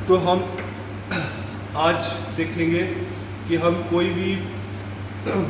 तो हम आज देखेंगे कि हम कोई भी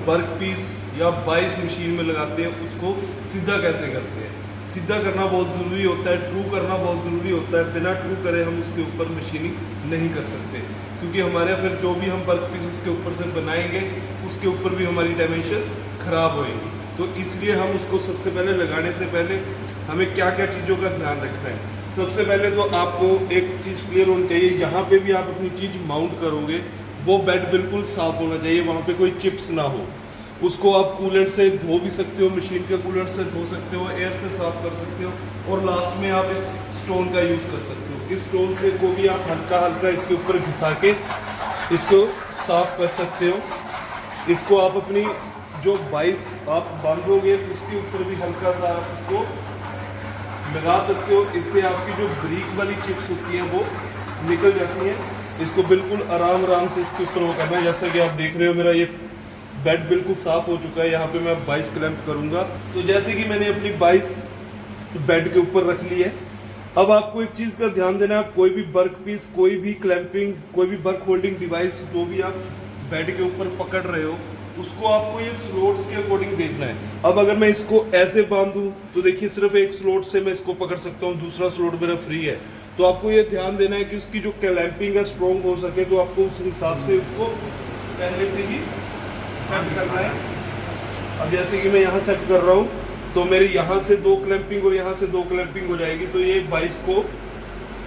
वर्क पीस या बाइस मशीन में लगाते हैं उसको सीधा कैसे करते हैं। सीधा करना बहुत ज़रूरी होता है, ट्रू करना बहुत ज़रूरी होता है। बिना ट्रू करे हम उसके ऊपर मशीनिंग नहीं कर सकते, क्योंकि हमारे फिर जो भी हम वर्क पीस उसके ऊपर से बनाएंगे उसके ऊपर भी हमारी डायमेंशंस ख़राब होएंगी। तो इसलिए हम उसको सबसे पहले लगाने से पहले हमें क्या क्या चीज़ों का ध्यान रखना है। सबसे पहले तो आपको एक चीज़ क्लियर होनी चाहिए, जहाँ पे भी आप अपनी चीज़ माउंट करोगे वो बेड बिल्कुल साफ़ होना चाहिए, वहाँ पे कोई चिप्स ना हो। उसको आप कूलेंट से धो भी सकते हो, मशीन के कूलेंट से धो सकते हो, एयर से साफ़ कर सकते हो, और लास्ट में आप इस स्टोन का यूज़ कर सकते हो। इस स्टोन से को भी आप हल्का हल्का इसके ऊपर घिसा के इसको साफ़ कर सकते हो। इसको आप अपनी जो बाइस आप बांधोगे उसके ऊपर भी हल्का सा आप इसको लगा सकते हो। इससे आपकी जो ब्रीक वाली चिप्स होती हैं वो निकल जाती हैं। इसको बिल्कुल आराम से इसके ऊपर वो करना है। जैसा कि आप देख रहे हो मेरा ये बेड बिल्कुल साफ़ हो चुका है। यहाँ पे मैं 22 क्लैंप करूँगा। तो जैसे कि मैंने अपनी 22 बेड के ऊपर रख ली है। अब आपको एक चीज़ का ध्यान देना है, कोई भी वर्क पीस, कोई भी क्लैंपिंग, कोई भी वर्क होल्डिंग डिवाइस जो भी आप बेड के ऊपर पकड़ रहे हो उसको आपको ये स्लोट्स के अकॉर्डिंग देखना है। अब अगर मैं इसको ऐसे बांधूं तो देखिए सिर्फ एक स्लोट से मैं इसको पकड़ सकता हूँ, दूसरा स्लोट मेरा फ्री है। तो आपको ये ध्यान देना है कि उसकी जो क्लैंपिंग है स्ट्रॉन्ग हो सके, तो आपको उस हिसाब से उसको पहले से ही सेट करना है। अब जैसे कि मैं यहाँ सेट कर रहा हूँ तो मेरे यहाँ से 2 क्लैंपिंग और यहाँ से 2 क्लैंपिंग हो जाएगी, तो ये 22 को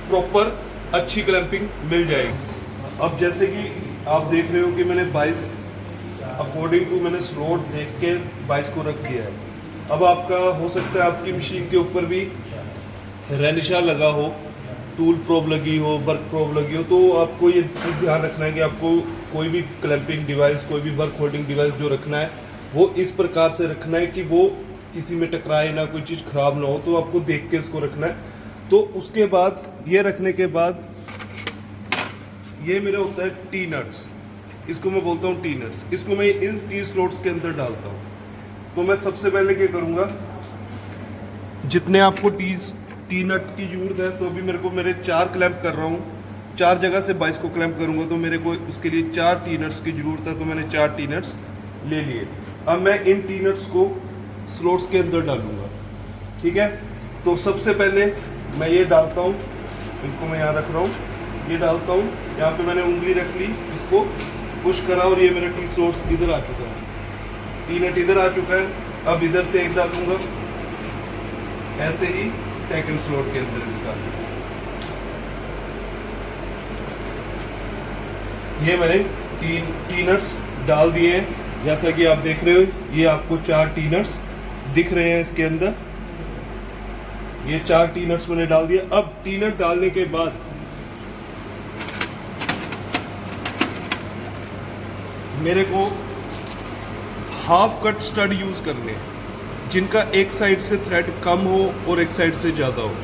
प्रॉपर अच्छी क्लैंपिंग मिल जाएगी। अब जैसे कि आप देख रहे हो कि मैंने 22 अकॉर्डिंग टू मैंने स्लोट देख के 22 को रख दिया है। अब आपका हो सकता है आपकी मशीन के ऊपर भी रेनिशा लगा हो, टूल प्रोब लगी हो, वर्क प्रोब लगी हो, तो आपको ये चीज़ ध्यान रखना है कि आपको कोई भी क्लैंपिंग डिवाइस, कोई भी वर्क होल्डिंग डिवाइस जो रखना है वो इस प्रकार से रखना है कि वो किसी में टकराए ना, कोई चीज़ ख़राब ना हो। तो आपको देख के इसको रखना है। तो उसके बाद ये रखने के बाद ये मेरा होता है टी नट्स, इसको मैं बोलता हूँ टी नट्स। इसको मैं इन टी स्लॉट्स के अंदर डालता हूँ। तो मैं सबसे पहले क्या करूँगा, जितने आपको टी नट की जरूरत है, तो अभी मेरे 4 क्लैंप कर रहा हूँ, 4 जगह से 22 को क्लैंप करूँगा, तो मेरे को उसके लिए 4 टी नट्स की ज़रूरत है। तो मैंने 4 टी नट्स ले लिए। अब मैं इन टी नट्स को स्लॉट्स के अंदर डालूँगा, ठीक है। तो सबसे पहले मैं ये डालता हूँ, इनको मैं यहाँ रख रहा हूँ, ये डालता हूँ। यहाँ पे मैंने उंगली रख ली, इसको पुश करा और ये मेरा टी स्लॉट्स इधर आ चुका है, टी नट इधर आ चुका है। अब इधर से एक डालूँगा, ऐसे ही सेकंड स्लॉट के अंदर निकाल। ये मैंने टी नट्स डाल दिए हैं। जैसा कि आप देख रहे हो, ये आपको 4 टी नट्स दिख रहे हैं इसके अंदर। ये 4 टी नट्स मैंने डाल दिया। अब टी नट डालने के बाद मेरे को हाफ कट स्टड यूज करने हैं, जिनका एक साइड से थ्रेड कम हो और एक साइड से ज़्यादा हो।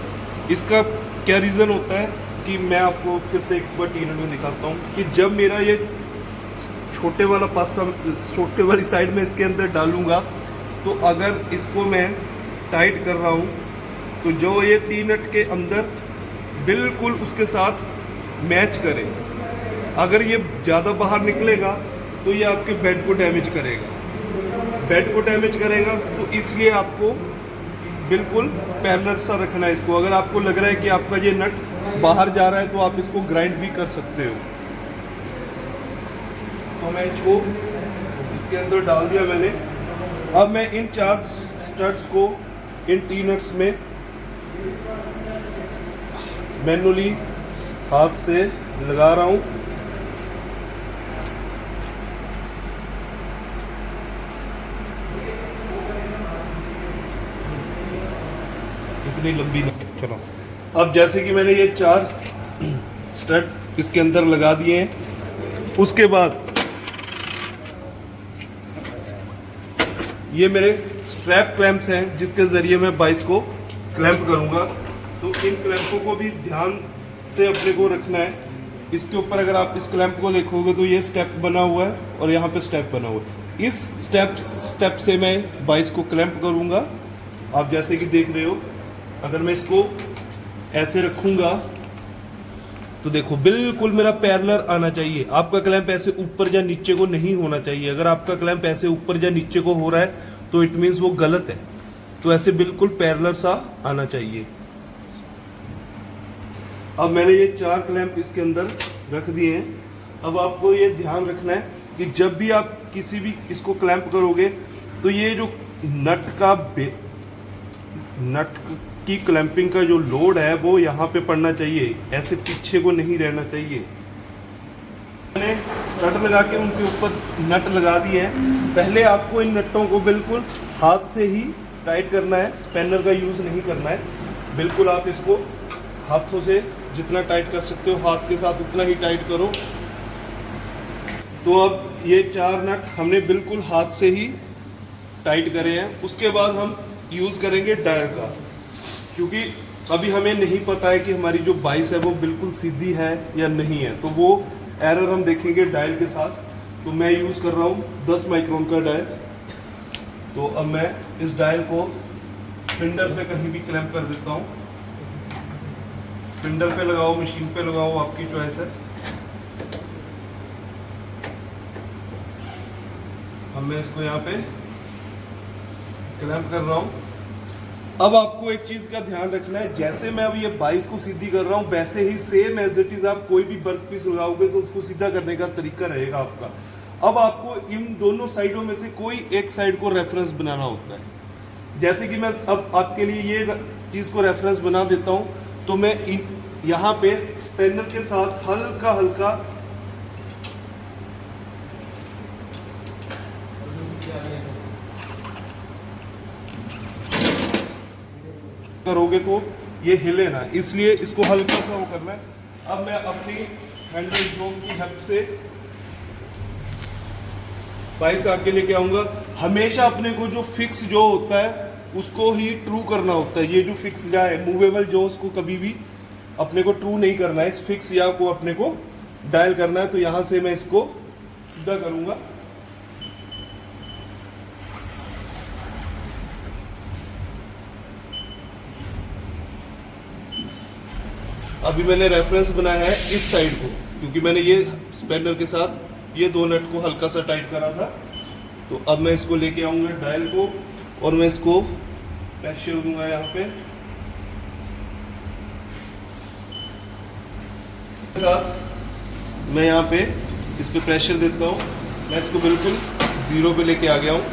इसका क्या रीज़न होता है कि मैं आपको फिर से एक बार टी नट में दिखाता हूँ कि जब मेरा ये छोटे वाला पासा, छोटे वाली साइड में इसके अंदर डालूँगा, तो अगर इसको मैं टाइट कर रहा हूँ तो जो ये टी नट के अंदर बिल्कुल उसके साथ मैच करे। अगर ये ज़्यादा बाहर निकलेगा तो ये आपके बेड को डैमेज करेगा, बेड को डैमेज करेगा। तो इसलिए आपको बिल्कुल पैरेलल सा रखना है इसको। अगर आपको लग रहा है कि आपका ये नट बाहर जा रहा है तो आप इसको ग्राइंड भी कर सकते हो। तो मैं इसको इसके अंदर डाल दिया मैंने। अब मैं इन 4 स्टड्स को इन टी नट्स में मैनुअली हाथ से लगा रहा हूँ। इतनी लंबी नहीं, चलो। अब जैसे कि मैंने ये 4 स्टड इसके अंदर लगा दिए हैं, उसके बाद ये मेरे स्ट्रैप क्लैंप्स हैं जिसके ज़रिए मैं 22 को क्लैंप करूँगा। तो इन क्लैंपों को भी ध्यान से अपने को रखना है। इसके ऊपर अगर आप इस क्लैंप को देखोगे तो ये स्टेप बना हुआ है और यहाँ पे स्टेप बना हुआ है। इस स्टेप से मैं 22 को क्लैंप करूँगा। आप जैसे कि देख रहे हो, अगर मैं इसको ऐसे रखूँगा तो देखो बिल्कुल मेरा पैरेलल आना चाहिए। आपका क्लैंप ऐसे ऊपर या नीचे को नहीं होना चाहिए। अगर आपका क्लैंप ऐसे ऊपर या नीचे को हो रहा है तो इट मीन्स वो गलत है। तो ऐसे बिल्कुल पैरेलल सा आना चाहिए। अब मैंने ये 4 क्लैंप इसके अंदर रख दिए हैं। अब आपको ये ध्यान रखना है कि जब भी आप किसी भी इसको क्लैंप करोगे तो ये जो नट की क्लैंपिंग का जो लोड है वो यहाँ पे पड़ना चाहिए, ऐसे पीछे को नहीं रहना चाहिए। मैंने नट लगा के उनके ऊपर नट लगा दिए हैं। पहले आपको इन नटों को बिल्कुल हाथ से ही टाइट करना है, स्पैनर का यूज़ नहीं करना है। बिल्कुल आप इसको हाथों से जितना टाइट कर सकते हो हाथ के साथ उतना ही टाइट करो। तो अब ये 4 नट हमने बिल्कुल हाथ से ही टाइट करे हैं। उसके बाद हम यूज़ करेंगे डायल का, क्योंकि अभी हमें नहीं पता है कि हमारी जो बाइस है वो बिल्कुल सीधी है या नहीं है। तो वो एरर हम देखेंगे डायल के साथ। तो मैं यूज़ कर रहा हूँ 10 माइक्रोन का डायल। तो अब मैं इस डायल को स्पिंडल पे कहीं भी क्लैंप कर देता हूँ। स्पिंडल पे लगाओ, मशीन पे लगाओ, आपकी चॉइस है। अब मैं इसको यहाँ पे क्लैंप कर रहा हूँ। अब आपको एक चीज का ध्यान रखना है, जैसे मैं अब ये 22 को सीधी कर रहा हूँ वैसे ही सेम एज इट इज आप कोई भी वर्क पीस लगाओगे तो उसको सीधा करने का तरीका रहेगा आपका। अब आपको इन दोनों साइडों में से कोई एक साइड को रेफरेंस बनाना होता है। जैसे कि मैं अब आपके लिए ये चीज को रेफरेंस बना देता हूँ। तो मैं यहाँ पे स्पैनर के साथ हल्का हल्का करोगे तो ये हिले ना, इसलिए इसको हल्का सा वो करना है। अब मैं अपनी हैंडल जोम की हेल्प से 22 आगे लेके आऊंगा। हमेशा अपने को जो फिक्स जो होता है उसको ही ट्रू करना होता है। ये जो फिक्स जा है मूवेबल जो, उसको कभी भी अपने को ट्रू नहीं करना है। इस फिक्स या को अपने को डायल करना है। तो यहां से मैं इसको सीधा करूंगा। अभी मैंने रेफरेंस बनाया है इस साइड को, क्योंकि मैंने ये स्पैनर के साथ ये 2 नट को हल्का सा टाइट करा था। तो अब मैं इसको लेके आऊंगा डायल को और मैं इसको प्रेशर दूंगा यहाँ पे साथ। मैं यहाँ पे इस पे प्रेशर देता हूँ। मैं इसको बिल्कुल 0 पे लेके आ गया हूँ।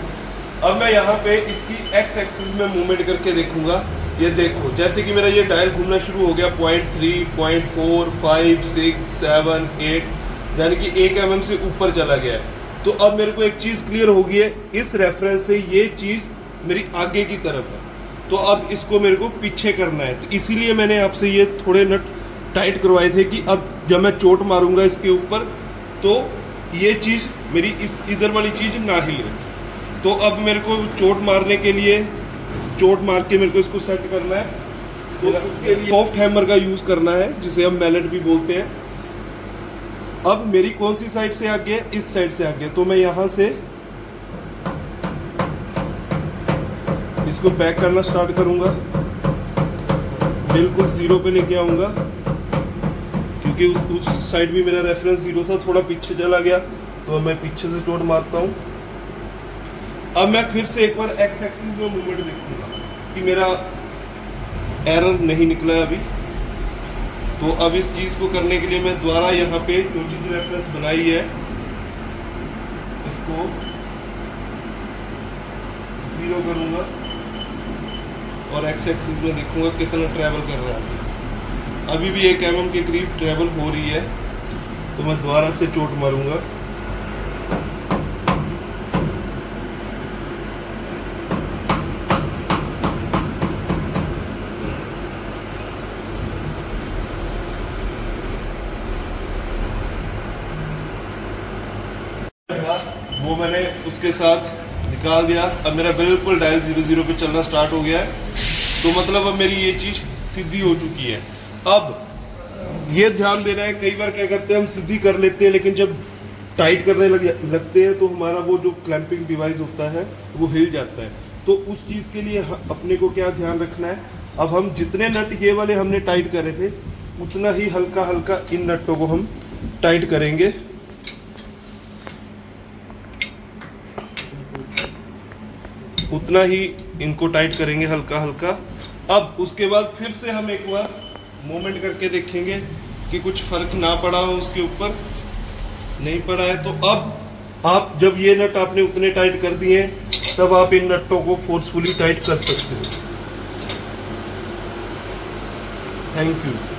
अब मैं यहाँ पे इसकी एक्स एक्सिस में मूवमेंट करके देखूंगा। ये देखो जैसे कि मेरा ये डायल घूमना शुरू हो गया 0.3, 0.4, 5, 6, 7, 8, यानी कि 1 mm से ऊपर चला गया है। तो अब मेरे को एक चीज़ क्लियर हो गई है, इस रेफरेंस से ये चीज़ मेरी आगे की तरफ है। तो अब इसको मेरे को पीछे करना है। तो इसीलिए मैंने आपसे ये थोड़े नट टाइट करवाए थे कि अब जब मैं चोट मारूंगा इसके ऊपर तो ये चीज़ मेरी इस इधर वाली चीज़ ना हिले। तो अब मेरे को चोट मारने के लिए चोट मार के मेरे को इसको सेट करना है। तो उसके लिए सॉफ्ट हैमर का यूज़ करना है, जिसे हम मैलेट भी बोलते हैं। अब मेरी कौन सी साइड से आगे है? इस साइड से आगे। तो मैं यहाँ से इसको बैक करना स्टार्ट करूँगा। बिल्कुल 0 पे लेके आऊँगा, क्योंकि उस साइड भी मेरा रेफरेंस 0 था, थोड़ा पीछे चला गया। तो मैं पीछे से चोट मारता हूँ। अब मैं फिर से एक बार एक्स एक्सिस में मूवमेंट देखूंगा कि मेरा एरर नहीं निकला है अभी। तो अब इस चीज़ को करने के लिए मैं दोबारा यहाँ पे जो चीज़ रेफरेंस बनाई है इसको 0 करूँगा और एक्स एक्सिस में देखूंगा कितना ट्रैवल कर रहा है। अभी भी 1 mm के करीब ट्रैवल हो रही है। तो मैं दोबारा से चोट मारूंगा। वो मैंने उसके साथ निकाल दिया। अब मेरा बिल्कुल डायल 0 पे चलना स्टार्ट हो गया है। तो मतलब अब मेरी ये चीज़ सीधी हो चुकी है। अब ये ध्यान देना है, कई बार क्या करते हैं हम सीधी कर लेते हैं, लेकिन जब टाइट करने लगते हैं तो हमारा वो जो क्लैंपिंग डिवाइस होता है वो हिल जाता है। तो उस चीज़ के लिए अपने को क्या ध्यान रखना है, अब हम जितने नट ये वाले हमने टाइट करे थे उतना ही हल्का हल्का इन नटों को हम टाइट करेंगे। उतना ही इनको टाइट करेंगे हल्का हल्का। अब उसके बाद फिर से हम एक बार मूवमेंट करके देखेंगे कि कुछ फर्क ना पड़ा हो उसके ऊपर। नहीं पड़ा है तो अब आप जब ये नट आपने उतने टाइट कर दिए तब आप इन नटों को फोर्सफुली टाइट कर सकते हो। Thank you.